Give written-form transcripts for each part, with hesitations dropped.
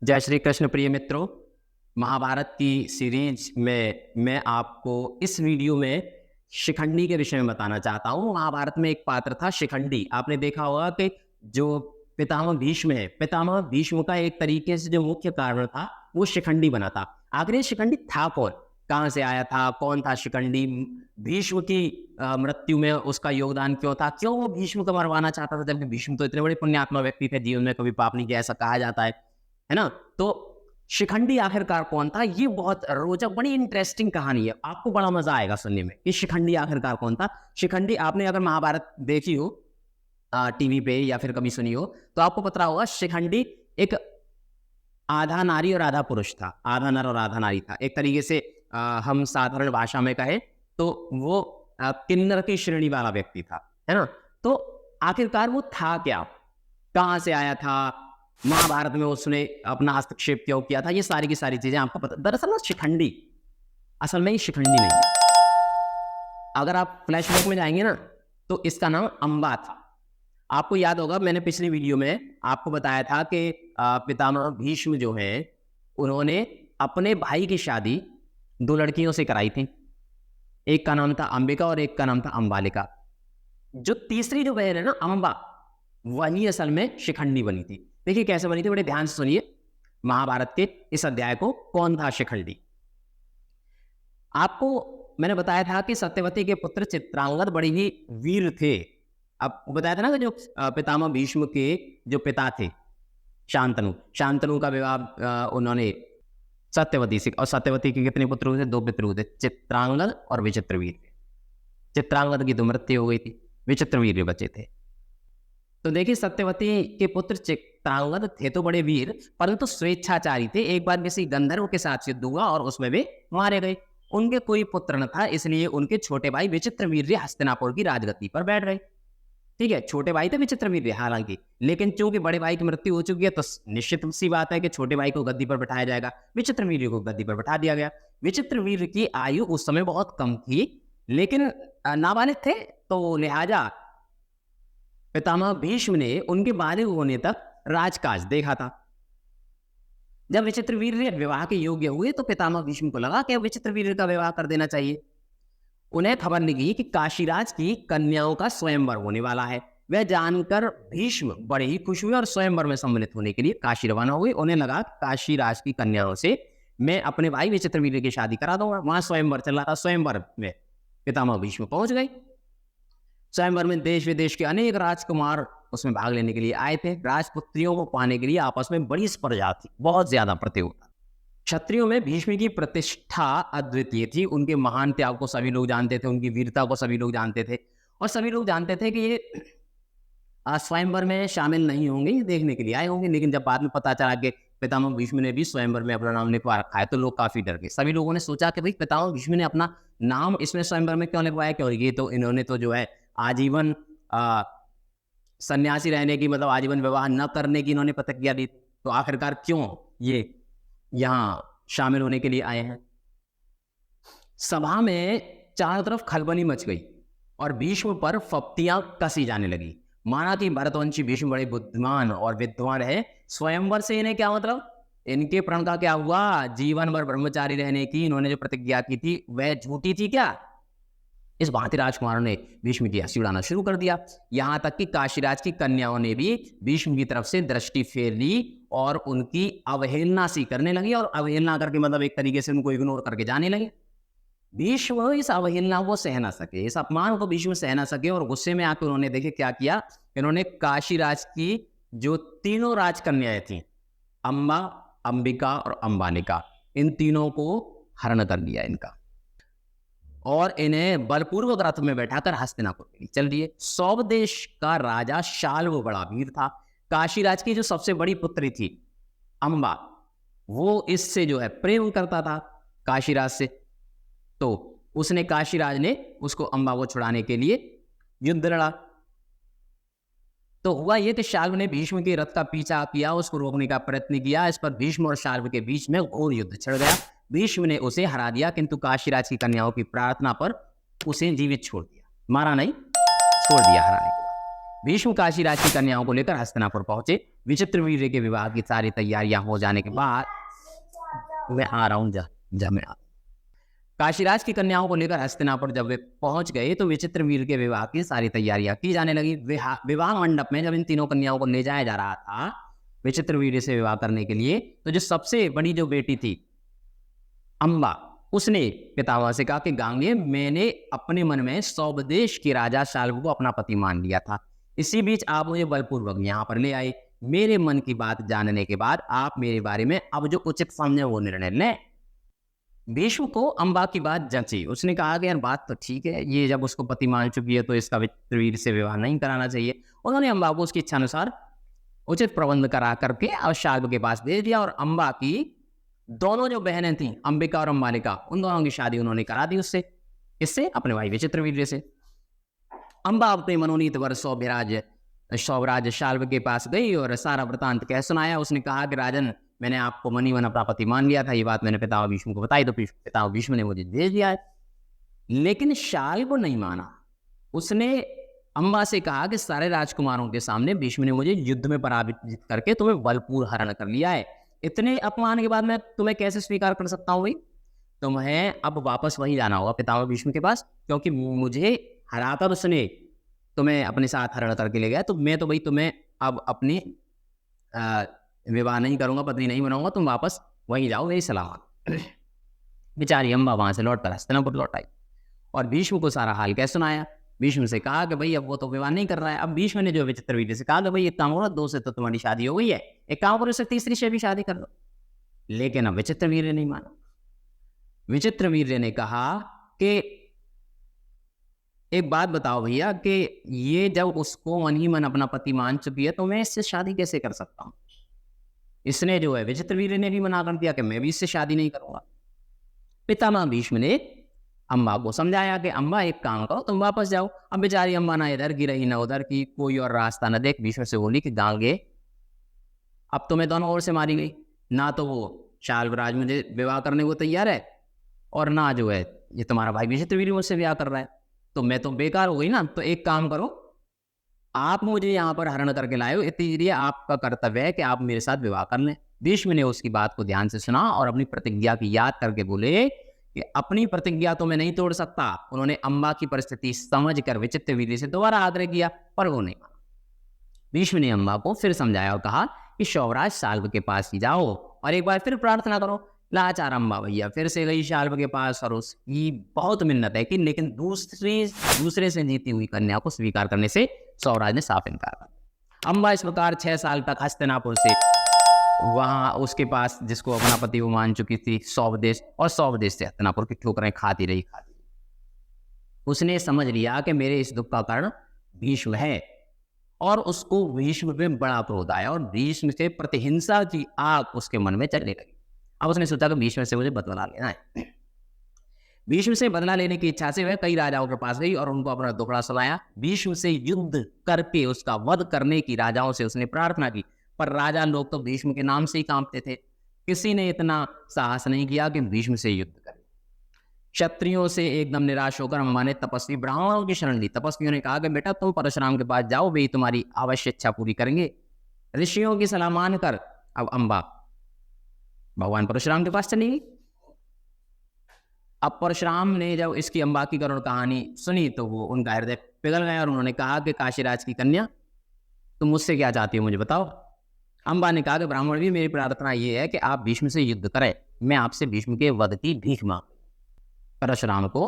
जय श्री कृष्ण प्रिय मित्रों। महाभारत की सीरीज में मैं आपको इस वीडियो में शिखंडी के विषय में बताना चाहता हूँ। महाभारत में एक पात्र था शिखंडी। आपने देखा होगा कि जो पितामह भीष्म है, पितामह भीष्म का एक तरीके से जो मुख्य कारण था वो शिखंडी बना था। आखिर ये शिखंडी था कौन, कहाँ से आया था, कौन था शिखंडी, भीष्म की मृत्यु में उसका योगदान क्यों था, क्यों वो भीष्म को मरवाना चाहता था, जबकि भीष्म तो इतने बड़े पुण्यात्मा व्यक्ति थे, जीवन में कभी पाप नहीं किया, ऐसा कहा जाता है ना। तो शिखंडी आखिरकार कौन था, ये बहुत रोचक, बड़ी इंटरेस्टिंग कहानी है। आपको बड़ा मजा आएगा सुनने में कि शिखंडी आखिरकार कौन था। शिखंडी, आपने अगर महाभारत देखी हो टीवी पे या फिर कभी सुनी हो तो आपको पता होगा शिखंडी एक आधा नारी और आधा पुरुष था, आधा नर और आधा नारी था। एक तरीके से हम साधारण भाषा में कहें तो वो किन्नर की श्रेणी वाला व्यक्ति था, है ना। तो आखिरकार वो था क्या, कहाँ से आया था, महाभारत में उसने अपना हस्तक्षेप क्यों किया था, ये सारी की सारी चीजें आपको पता। दरअसल ना शिखंडी असल में ही शिखंडी नहीं है। अगर आप फ्लैशबैक में जाएंगे ना तो इसका नाम अंबा था। आपको याद होगा मैंने पिछली वीडियो में आपको बताया था कि पितामह भीष्म जो है उन्होंने अपने भाई की शादी दो लड़कियों से कराई थी। एक का नाम था अंबिका और एक का नाम था अंबालिका। जो तीसरी जो बहन है ना अंबा, वही असल में शिखंडी बनी थी। देखिए कैसे बनी थी, बड़े ध्यान से सुनिए महाभारत के इस अध्याय को। कौन था शिखंडी? आपको मैंने बताया था कि सत्यवती के पुत्र चित्रांगद बड़े ही वीर थे। अब बताया था ना कि जो पितामह भीष्म के जो पिता थे शांतनु का विवाह उन्होंने सत्यवती से, और सत्यवती के कितने पुत्र हुए थे? दो पुत्र हुए थे, चित्रांगद और विचित्रवीर। चित्रांगद की तो मृत्यु हो गई थी, विचित्रवीर बचे थे। तो देखिए सत्यवती के पुत्र चित्रांगद थे तो बड़े वीर, परंतु स्वेच्छाचारी थे। एक बार किसी गंधर्व के साथ युद्ध हुआ और उसमें वे मारे गए। उनके कोई पुत्र न था, इसलिए उनके छोटे भाई विचित्रवीर हस्तिनापुर की राजगद्दी पर बैठ गए। ठीक है, छोटे भाई थे विचित्रवीर हालांकि, लेकिन चूंकि बड़े भाई की मृत्यु हो चुकी है तो निश्चित सी बात है कि छोटे भाई को गद्दी पर बैठाया जाएगा। विचित्रवीर को गद्दी पर बैठा दिया गया। विचित्रवीर की आयु उस समय बहुत कम थी, लेकिन नाबालिग थे, तो लिहाजा पितामह भीष्म ने उनके बालिग होने तक राजकाज देखा था। जब विचित्रवीर विवाह के योग्य हुए तो पितामह भीष्म को लगा कि विचित्रवीर का विवाह कर देना चाहिए। उन्हें खबर लगी कि काशीराज की कन्याओं का स्वयंवर होने वाला है। वह जानकर भीष्म बड़े ही खुश हुए और स्वयंवर में सम्मिलित होने के लिए काशी रवाना हुए। उन्हें लगा काशीराज की कन्याओं से मैं अपने भाई विचित्रवीर की शादी करा दूंगा। वहां स्वयंवर चल रहा था, स्वयंवर में पितामह भीष्म पहुंच गए। स्वयंवर में देश विदेश के अनेक राजकुमार उसमें भाग लेने के लिए आए थे। राजपुत्रियों को पाने के लिए आपस में बड़ी स्पर्धा थी, बहुत ज्यादा प्रतियोगिता। क्षत्रियों में भीष्म की प्रतिष्ठा अद्वितीय थी। उनके महान त्याग को सभी लोग जानते थे, उनकी वीरता को सभी लोग जानते थे, और सभी लोग जानते थे कि ये स्वयंवर में शामिल नहीं होंगे, ये देखने के लिए आए होंगे। लेकिन जब बाद में पता चला कि पितामह भीष्म ने भी स्वयंवर में अपना नाम लिखवा रखा है तो लोग काफी डर गए। सभी लोगों ने सोचा कि भाई पितामह भीष्म ने अपना नाम इसमें स्वयंवर में क्यों लिखवाया, क्यों ये तो इन्होंने तो जो है आजीवन सन्यासी रहने की, मतलब आजीवन विवाह न करने की इन्होंने प्रतिज्ञा दी, तो आखिरकार क्यों ये यहां शामिल होने के लिए आए हैं। सभा में चारों तरफ खलबली मच गई और भीष्म पर फप्तियां कसी जाने लगी। माना कि भरतवंशी भीष्म बड़े बुद्धिमान और विद्वान है, स्वयंवर से इन्हें क्या मतलब, इनके प्रण का क्या हुआ, जीवन भर ब्रह्मचारी रहने की इन्होंने जो प्रतिज्ञा की थी वह झूठी थी क्या। इस भांति राजकुमारों ने भीष्म की हंसी उड़ाना शुरू कर दिया। यहां तक कि काशीराज की कन्याओं ने भी भीष्म की तरफ से दृष्टि फेर ली और उनकी अवहेलना सी करने लगी, और अवहेलना करके मतलब एक तरीके से उनको इग्नोर करके जाने लगे। भीष्म इस अवहेलना को सह ना सके, इस अपमान को भीष्म सह ना सके, और गुस्से में आकर उन्होंने देखे क्या किया, इन्होंने काशीराज की जो तीनों राजकन्याएं थी, अंबा, अंबिका और अंबालिका, इन तीनों को हरण कर लिया इनका, और इन्हें बलपूर्वक रथ में बैठाकर हस्तिनापुर के लिए चल दिए। सौभ देश का राजा शाल्व बड़ा वीर था। काशीराज की जो सबसे बड़ी पुत्री थी अंबा, वो इससे जो है प्रेम करता था काशीराज से, तो उसने काशीराज ने उसको अंबा को छुड़ाने के लिए युद्ध लड़ा। तो हुआ ये कि शाल्व ने भीष्म के रथ का पीछा किया, उसको रोकने का प्रयत्न किया। इस पर भीष्म और शाल्व के बीच में घोर युद्ध छिड़ गया। भीष्म ने उसे हरा दिया, किंतु काशीराज की कन्याओं की प्रार्थना पर उसे जीवित छोड़ दिया, मारा नहीं, छोड़ दिया हराने के बाद। भीष्म काशीराज की कन्याओं को लेकर हस्तिनापुर पहुंचे। विचित्रवीर्य के विवाह की सारी तैयारियां हो जाने के बाद, मैं आ रहा हूँ, जा मैं आ काशीराज की कन्याओं को लेकर हस्तिनापुर जब वे पहुंच गए तो विचित्रवीर्य के विवाह की सारी तैयारियां की जाने लगी। विवाह मंडप में जब इन तीनों कन्याओं को ले जाया जा रहा था विचित्रवीर्य से विवाह करने के लिए, तो जो सबसे बड़ी जो बेटी थी अम्बा, उसने पितामह से कहा कि गांगे, मैंने अपने मन में सौबदेश के राजा शाल्व को अपना पति मान लिया था। इसी बीच आप मुझे बलपूर्वक यहाँ पर ले आए। मेरे मन की बात जानने के बाद आप मेरे बारे में अब जो उचित समझे वो निर्णय लें। भीष्म को अम्बा की बात जंची। उसने कहा कि यार बात तो ठीक है, ये जब उसको पति मान चुकी है तो इसका विचित्रवीर्य से विवाह नहीं कराना चाहिए। उन्होंने अम्बा को उसकी इच्छा अनुसार उचित प्रबंध करा करके और शाल्व के पास भेज दिया और अम्बा की दोनों जो बहनें थीं, अंबिका और अम्बालिका, उन दोनों की शादी उन्होंने करा दी उससे। इससे अपने भाई विचित्रवीर्य से। अम्बा अपने मनोनीत वर सौभराज शाल्व के पास गई और सारा वृतांत कह सुनाया। उसने कहा कि राजन, मैंने आपको मनी मन अपना पति मान लिया था, ये बात मैंने पितामह भीष्म को बताई तो पितामह भीष्म ने मुझे भेज दिया है। लेकिन शाल्व नहीं माना। उसने अम्बा से कहा कि सारे राजकुमारों के सामने भीष्म ने मुझे युद्ध में पराजित करके तुम्हें बलपूर्वक हरण कर लिया है। इतने अपमान के बाद मैं तुम्हें कैसे स्वीकार कर सकता हूँ भाई? तुम्हें अब वापस वहीं जाना होगा पितामह भीष्म के पास, क्योंकि मुझे हराकर उसने तुम्हें अपने साथ हरण करके ले गया। तो मैं तो भाई तुम्हें अब अपनी विवाह नहीं करूंगा, पत्नी नहीं बनाऊंगा, तुम वापस वहीं जाओ, मेरी सलाह। बेचारी अम्बा वहां से लौट कर हस्तिनापुर लौट आई और भीष्म को सारा हाल कह सुनाया। भीष्म से कहा कि भाई अब वो तो विवाह नहीं कर रहा है। अब भीष्म ने जो विचित्रवीर्य से कहा कि भाई एक काम करो, 2 से तो तुम्हारी शादी हो गई है, एक काम करो, इससे तीसरी से भी शादी कर लो। लेकिन अब विचित्रवीर्य नहीं माना। विचित्रवीर्य ने कहा कि एक बात बताओ भैया कि ये जब उसको मन ही मन अपना पति मान चुकी है तो मैं इससे शादी कैसे कर सकता हूँ? इसने जो है विचित्रवीर्य ने भी मना कर दिया कि मैं भी इससे शादी नहीं करूंगा। पितामह भीष्म ने अम्बा को समझाया कि अम्बा एक काम करो, तुम वापस जाओ। अब बेचारी अम्बा ना इधर की रही ना उधर की, कोई और रास्ता न देख भीष्म से बोली कि गांगे, अब तो मैं दोनों ओर से मारी गई, ना तो वो शाल्वराज मुझे विवाह करने को तैयार है और ना जो है ये तुम्हारा भाई विचित्रवीर्य मुझसे विवाह कर रहा है, तो मैं तो बेकार हो गई ना। तो एक काम करो, आप मुझे यहाँ पर हरण करके लाए हो, इसलिए आपका कर्तव्य है कि आप मेरे साथ विवाह कर लें। भीष्म ने उसकी बात को ध्यान से सुना और अपनी प्रतिज्ञा की याद करके बोले कि अपनी प्रतिज्ञा तो मैं नहीं तोड़ सकता। उन्होंने अम्बा की परिस्थिति समझकर विचित्रवीर्य से दोबारा आग्रह किया पर वो नहीं माना। भीष्म ने अम्बा को फिर समझाया और कहा कि सौभराज शाल्व के पास ही जाओ और एक बार फिर प्रार्थना करो। लाचार अम्बा भैया फिर से गई शाल्व के पास और उसकी बहुत मिन्नत है कि लेकिन दूसरे से जीती हुई कन्या को स्वीकार करने से सौभराज ने साफ इनकार कर। अम्बा इस प्रकार 6 साल तक हस्तिनापुर से वहां उसके पास जिसको अपना पति वो मान चुकी थी सौभदेश, और सौभदेश से हस्तिनापुर की ठोकरें खाती रही। उसने समझ लिया कि मेरे इस दुख का कारण भीष्म है और उसको भीष्म पे बड़ा क्रोध आया और भीष्म से प्रतिहिंसा की आग उसके मन में चलने लगी। अब उसने सोचा कि भीष्म से मुझे बदला लेना है। भीष्म से बदला लेने की इच्छा से वह कई राजाओं के पास गई और उनको अपना दुखड़ा सुनाया। भीष्म से युद्ध करके उसका वध करने की राजाओं से उसने प्रार्थना की, पर राजा लोग तो भीष्म के नाम से ही कांपते थे। किसी ने इतना साहस नहीं किया कि भीष्म से युद्ध करे। क्षत्रियों से एकदम निराश होकर अम्बा ने तपस्वी ब्राह्मणों की शरण ली। तपस्वियों ने कहा कि बेटा तुम परशुराम के पास जाओ, वे तुम्हारी अवश्य इच्छा पूरी करेंगे। ऋषियों की सलाह मानकर अब अम्बा भगवान परशुराम के पास चली गई। अब परशुराम ने जब इसकी अम्बा की करुण कहानी सुनी तो वो उनका हृदय पिघल गया और उन्होंने कहा कि काशीराज की कन्या, तुम मुझसे क्या चाहती हो मुझे बताओ। अम्बा ने कहा कि ब्राह्मण भी, मेरी प्रार्थना ये है कि आप भीष्म से युद्ध करें, मैं आपसे भीष्म के वध की भीख मांग। परशुराम को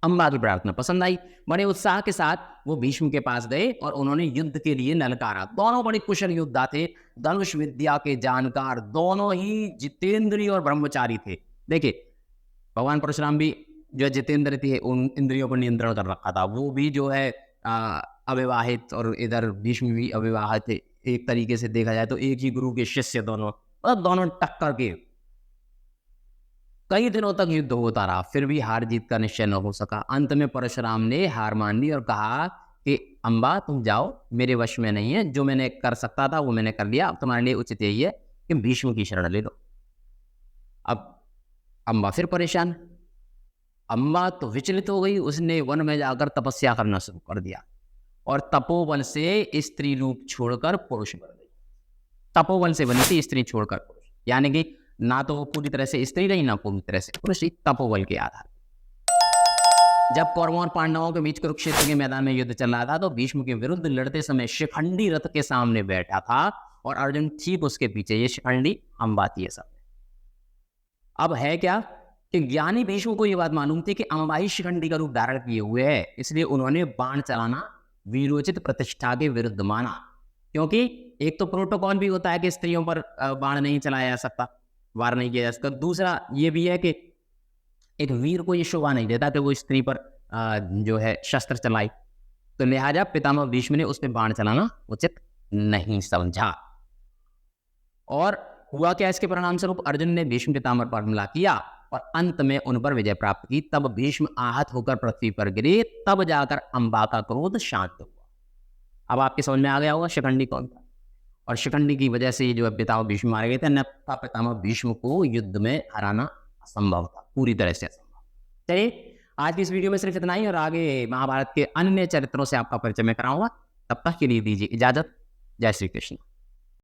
अम्बा की प्रार्थना पसंद आई। बड़े उत्साह के साथ वो भीष्म के पास गए और उन्होंने युद्ध के लिए ललकारा। दोनों बड़े कुशल योद्धा थे, धनुष विद्या के जानकार, दोनों ही जितेंद्रिय और ब्रह्मचारी थे। देखिए भगवान परशुराम भी जो जितेंद्र थे उन इंद्रियों पर नियंत्रण कर रखा था, वो भी जो है अविवाहित, और इधर भीष्म भी अविवाहित थे। एक तरीके से देखा जाए तो एक ही गुरु के शिष्य दोनों, मतलब दोनों टक्कर के। कई दिनों तक युद्ध होता रहा, फिर भी हार जीत का निश्चय न हो सका। अंत में परशुराम ने हार मान ली और कहा कि अम्बा तुम जाओ, मेरे वश में नहीं है, जो मैंने कर सकता था वो मैंने कर लिया, अब तुम्हारे लिए उचित यही है कि भीष्म की शरण ले लो। अब अम्बा फिर परेशान, अम्बा तो विचलित हो गई। उसने वन में जाकर तपस्या करना शुरू कर दिया और तपोवन से स्त्री रूप छोड़कर पुरुष बन गई। तपोबल से बनी थी, स्त्री छोड़कर पुरुष, यानी कि ना तो वो पूरी तरह से स्त्री रही, ना पूरी तरह से पुरुष, तपोबल के आधार। जब कौरवों और पांडवों के बीच कुरुक्षेत्र के मैदान में युद्ध चल रहा था तो भीष्म के विरुद्ध लड़ते समय शिखंडी रथ के सामने बैठा था और अर्जुन ठीक उसके पीछे। ये शिखंडी अंबाती है सब। अब है क्या कि ज्ञानी भीष्म को यह बात मालूम थी कि अंबा ही शिखंडी का रूप धारण किए हुए है, इसलिए उन्होंने बाण चलाना वीरोचित प्रतिष्ठा के विरुद्ध माना, क्योंकि एक तो प्रोटोकॉल भी होता है कि स्त्रियों पर बाण नहीं चलाया जा सकता, वार नहीं किया जा सकता। दूसरा ये भी है कि एक वीर को ये शोभा नहीं देता कि वो स्त्री पर जो है शस्त्र चलाई, तो लिहाजा पितामह भीष्म ने उस पर बाण चलाना उचित नहीं समझा। और हुआ क्या, इसके परिणाम स्वरूप अर्जुन ने भीष्म पितामह पर हमला किया और अंत में उन पर विजय प्राप्त की। तब भीष्म आहत होकर पृथ्वी पर गिरे, तब जाकर अंबा का क्रोध शांत हुआ। अब आपके समझ में आ गया होगा शिखंडी कौन था, और शिखंडी की वजह से जो है पितामह भीष्म मारे गए थे, अन्यथा पितामह भीष्म को युद्ध में हराना असंभव था, पूरी तरह से असंभव। चलिए आज की इस वीडियो में सिर्फ इतना ही, और आगे महाभारत के अन्य चरित्रों से आपका परिचय मैं कराऊंगा। तब तक के लिए दीजिए इजाजत। जय श्री कृष्ण।